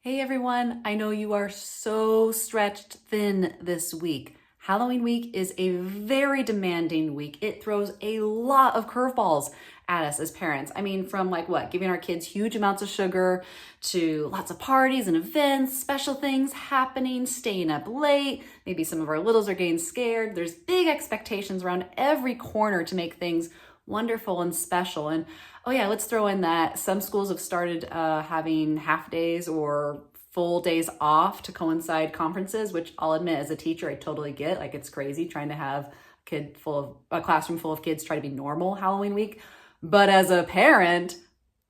Hey everyone, I know you are so stretched thin this week. Halloween week is a very demanding week. It throws a lot of curveballs at us as parents. I mean, from giving our kids huge amounts of sugar to lots of parties and events, special things happening, staying up late. Maybe some of our littles are getting scared. There's big expectations around every corner to make things wonderful and special. And oh yeah, let's throw in that some schools have started having half days or full days off to coincide conferences, which I'll admit as a teacher, I totally get. Like it's crazy trying to have a classroom full of kids try to be normal Halloween week. But as a parent,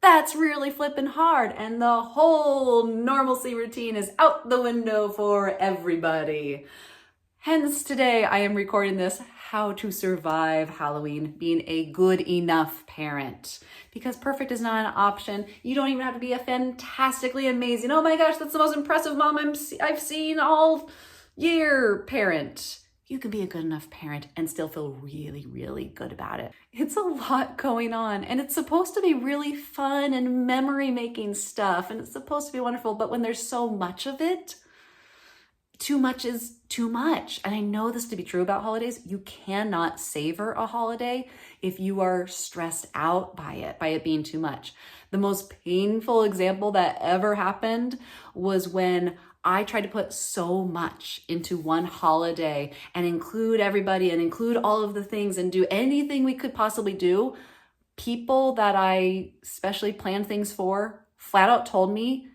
that's really flipping hard. And the whole normalcy routine is out the window for everybody. Hence, today I am recording this How to Survive Halloween, being a good enough parent. Because perfect is not an option. You don't even have to be a fantastically amazing, oh my gosh, that's the most impressive mom I've seen all year parent. You can be a good enough parent and still feel really, really good about it. It's a lot going on, and it's supposed to be really fun and memory-making stuff, and it's supposed to be wonderful, but when there's so much of it, too much is too much. And I know this to be true about holidays. You cannot savor a holiday if you are stressed out by it being too much. The most painful example that ever happened was when I tried to put so much into one holiday and include everybody and include all of the things and do anything we could possibly do. People that I specially planned things for flat out told me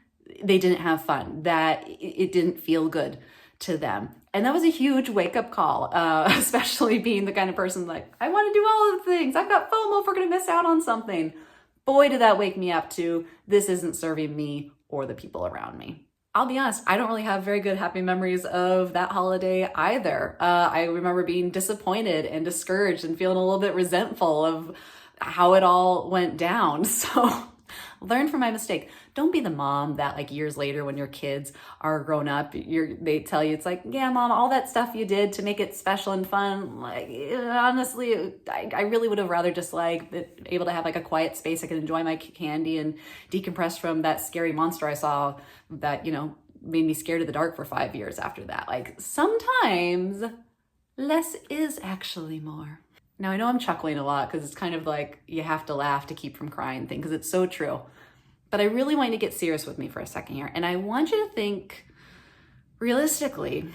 they didn't have fun, that it didn't feel good to them. And that was a huge wake-up call, especially being the kind of person like, I want to do all of the things. I've got FOMO if we're going to miss out on something. Boy, did that wake me up to, this isn't serving me or the people around me. I'll be honest, I don't really have very good happy memories of that holiday either. I remember being disappointed and discouraged and feeling a little bit resentful of how it all went down. So learn from my mistake. Don't be the mom that years later when your kids are grown up, they tell you, it's like, yeah, mom, all that stuff you did to make it special and fun. Honestly, I really would have rather just been able to have a quiet space. I could enjoy my candy and decompress from that scary monster I saw that, made me scared of the dark for 5 years after that. Sometimes less is actually more. Now, I know I'm chuckling a lot because it's kind of like you have to laugh to keep from crying thing, because it's so true. But I really want you to get serious with me for a second here. And I want you to think realistically,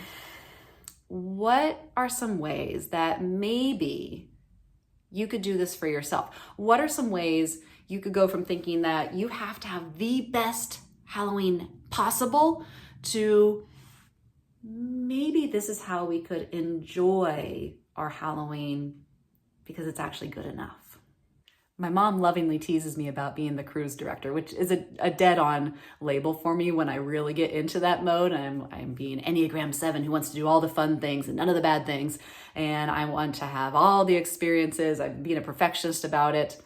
what are some ways that maybe you could do this for yourself? What are some ways you could go from thinking that you have to have the best Halloween possible to maybe this is how we could enjoy our Halloween because it's actually good enough. My mom lovingly teases me about being the cruise director, which is a dead-on label for me when I really get into that mode. I'm being Enneagram 7 who wants to do all the fun things and none of the bad things. And I want to have all the experiences. I'm being a perfectionist about it.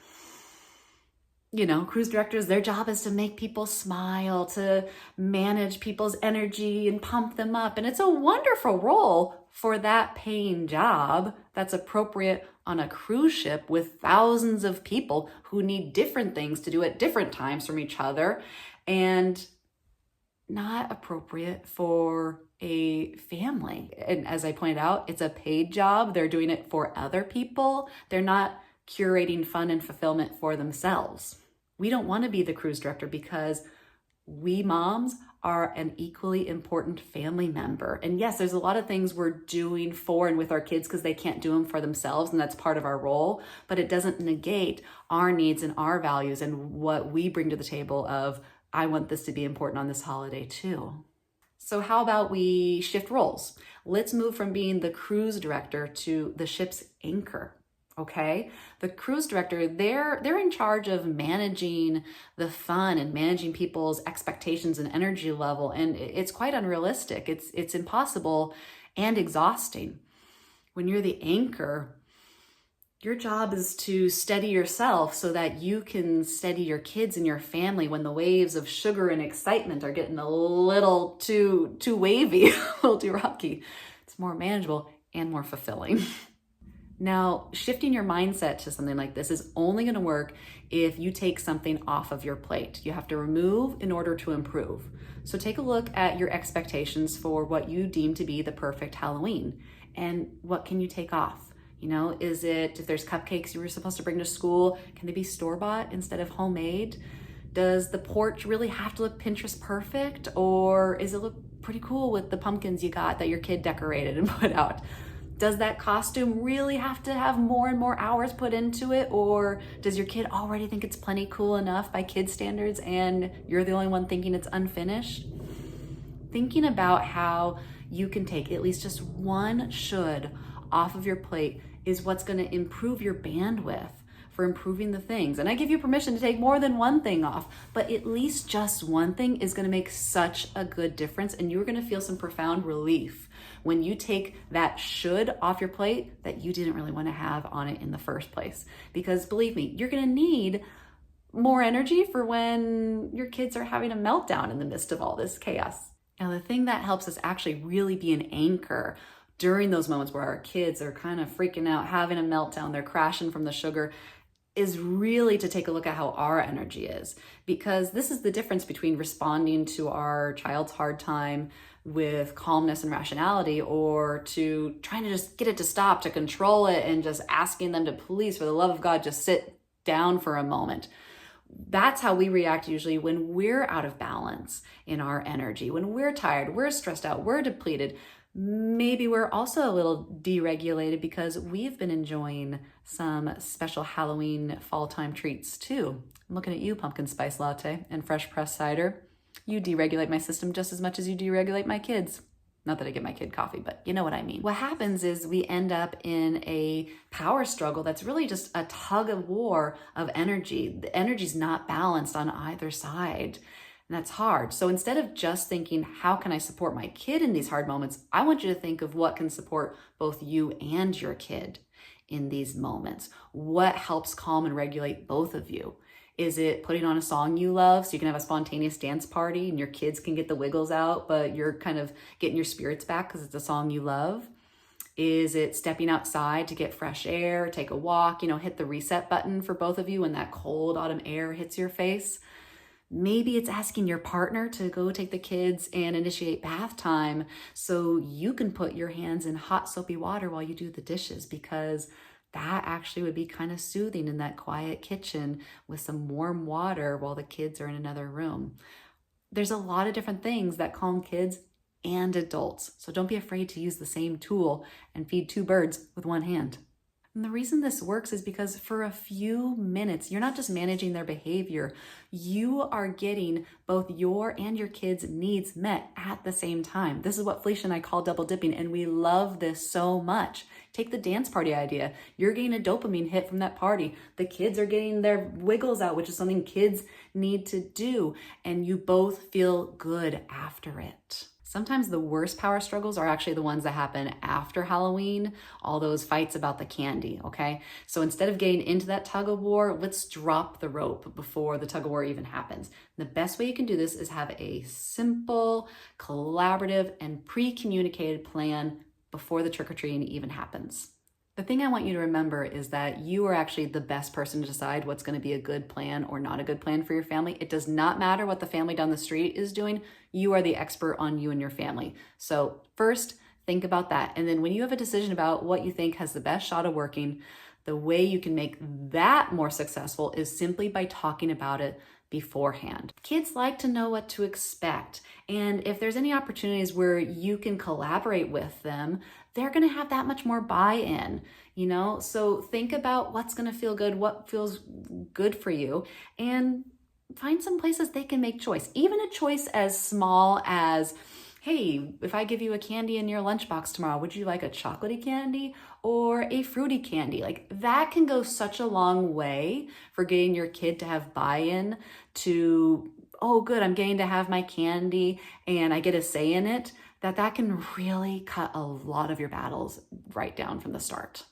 Cruise directors, their job is to make people smile, to manage people's energy and pump them up. And it's a wonderful role for that paying job that's appropriate on a cruise ship with thousands of people who need different things to do at different times from each other, and not appropriate for a family. And as I pointed out, it's a paid job. They're doing it for other people. They're not curating fun and fulfillment for themselves. We don't want to be the cruise director because we moms are an equally important family member. And yes, there's a lot of things we're doing for and with our kids because they can't do them for themselves, and that's part of our role, but it doesn't negate our needs and our values and what we bring to the table of, I want this to be important on this holiday too. So how about we shift roles? Let's move from being the cruise director to the ship's anchor. Okay, the cruise director, they're in charge of managing the fun and managing people's expectations and energy level, and it's quite unrealistic. It's impossible and exhausting. When you're the anchor, your job is to steady yourself so that you can steady your kids and your family when the waves of sugar and excitement are getting a little too wavy, a little too rocky. It's more manageable and more fulfilling. Now, shifting your mindset to something like this is only going to work if you take something off of your plate. You have to remove in order to improve. So take a look at your expectations for what you deem to be the perfect Halloween, and what can you take off? You know, is it, if there's cupcakes you were supposed to bring to school, can they be store-bought instead of homemade? Does the porch really have to look Pinterest perfect, or is it look pretty cool with the pumpkins you got that your kid decorated and put out? Does that costume really have to have more and more hours put into it, or does your kid already think it's plenty cool enough by kid standards and you're the only one thinking it's unfinished? Thinking about how you can take at least just one should off of your plate is what's going to improve your bandwidth for improving the things. And I give you permission to take more than one thing off, but at least just one thing is going to make such a good difference, and you're going to feel some profound relief when you take that should off your plate that you didn't really want to have on it in the first place. Because believe me, you're going to need more energy for when your kids are having a meltdown in the midst of all this chaos. Now, the thing that helps us actually really be an anchor during those moments where our kids are kind of freaking out, having a meltdown, they're crashing from the sugar, is really to take a look at how our energy is. Because this is the difference between responding to our child's hard time with calmness and rationality, or to trying to just get it to stop, to control it, and just asking them to please, for the love of God, just sit down for a moment. That's how we react usually when we're out of balance in our energy, when we're tired, we're stressed out, we're depleted. Maybe we're also a little deregulated because we've been enjoying some special Halloween fall time treats too. I'm looking at you, pumpkin spice latte and fresh pressed cider. You deregulate my system just as much as you deregulate my kids. Not that I give my kid coffee, but you know what I mean. What happens is we end up in a power struggle that's really just a tug of war of energy. The energy's not balanced on either side. And that's hard. So instead of just thinking, how can I support my kid in these hard moments? I want you to think of what can support both you and your kid in these moments. What helps calm and regulate both of you? Is it putting on a song you love so you can have a spontaneous dance party and your kids can get the wiggles out, but you're kind of getting your spirits back because it's a song you love? Is it stepping outside to get fresh air, take a walk, hit the reset button for both of you when that cold autumn air hits your face? Maybe it's asking your partner to go take the kids and initiate bath time so you can put your hands in hot soapy water while you do the dishes, because that actually would be kind of soothing in that quiet kitchen with some warm water while the kids are in another room. There's a lot of different things that calm kids and adults, so don't be afraid to use the same tool and feed two birds with one hand. And the reason this works is because for a few minutes, you're not just managing their behavior, you are getting both your and your kids' needs met at the same time. This is what Felicia and I call double dipping, and we love this so much. Take the dance party idea. You're getting a dopamine hit from that party. The kids are getting their wiggles out, which is something kids need to do, and you both feel good after it. Sometimes the worst power struggles are actually the ones that happen after Halloween, all those fights about the candy, okay? So instead of getting into that tug of war, let's drop the rope before the tug of war even happens. And the best way you can do this is have a simple, collaborative, and pre-communicated plan before the trick-or-treating even happens. The thing I want you to remember is that you are actually the best person to decide what's going to be a good plan or not a good plan for your family. It does not matter what the family down the street is doing. You are the expert on you and your family. So first, think about that. And then when you have a decision about what you think has the best shot of working, the way you can make that more successful is simply by talking about it beforehand. Kids like to know what to expect. And if there's any opportunities where you can collaborate with them, they're going to have that much more buy-in, So think about what's going to feel good, what feels good for you, and find some places they can make choice. Even a choice as small as, hey, if I give you a candy in your lunchbox tomorrow, would you like a chocolatey candy or a fruity candy? Like that can go such a long way for getting your kid to have buy-in to, oh, good, I'm getting to have my candy and I get a say in it. That can really cut a lot of your battles right down from the start.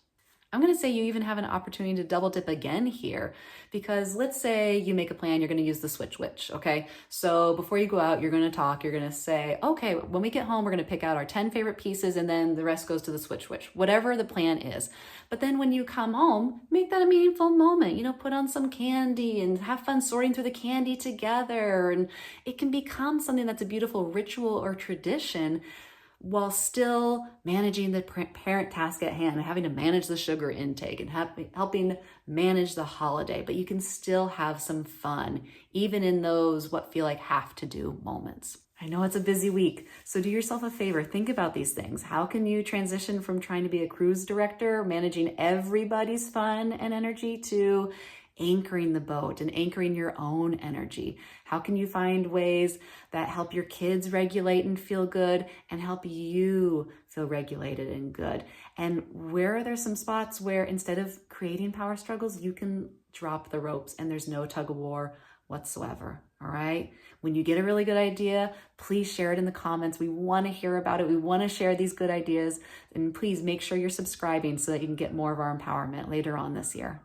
I'm going to say you even have an opportunity to double dip again here, because let's say you make a plan, you're going to use the switch witch, okay? So before you go out, you're going to talk, you're going to say, okay, when we get home, we're going to pick out our 10 favorite pieces and then the rest goes to the switch witch, whatever the plan is. But then when you come home, make that a meaningful moment, put on some candy and have fun sorting through the candy together. And it can become something that's a beautiful ritual or tradition, while still managing the parent task at hand and having to manage the sugar intake and helping manage the holiday. But you can still have some fun, even in those what feel like have to do moments. I know it's a busy week, so do yourself a favor. Think about these things. How can you transition from trying to be a cruise director, managing everybody's fun and energy, to anchoring the boat and anchoring your own energy? How can you find ways that help your kids regulate and feel good and help you feel regulated and good? And where are there some spots where instead of creating power struggles, you can drop the ropes and there's no tug of war whatsoever? All right. When you get a really good idea, please share it in the comments. We want to hear about it. We want to share these good ideas. And please make sure you're subscribing so that you can get more of our empowerment later on this year.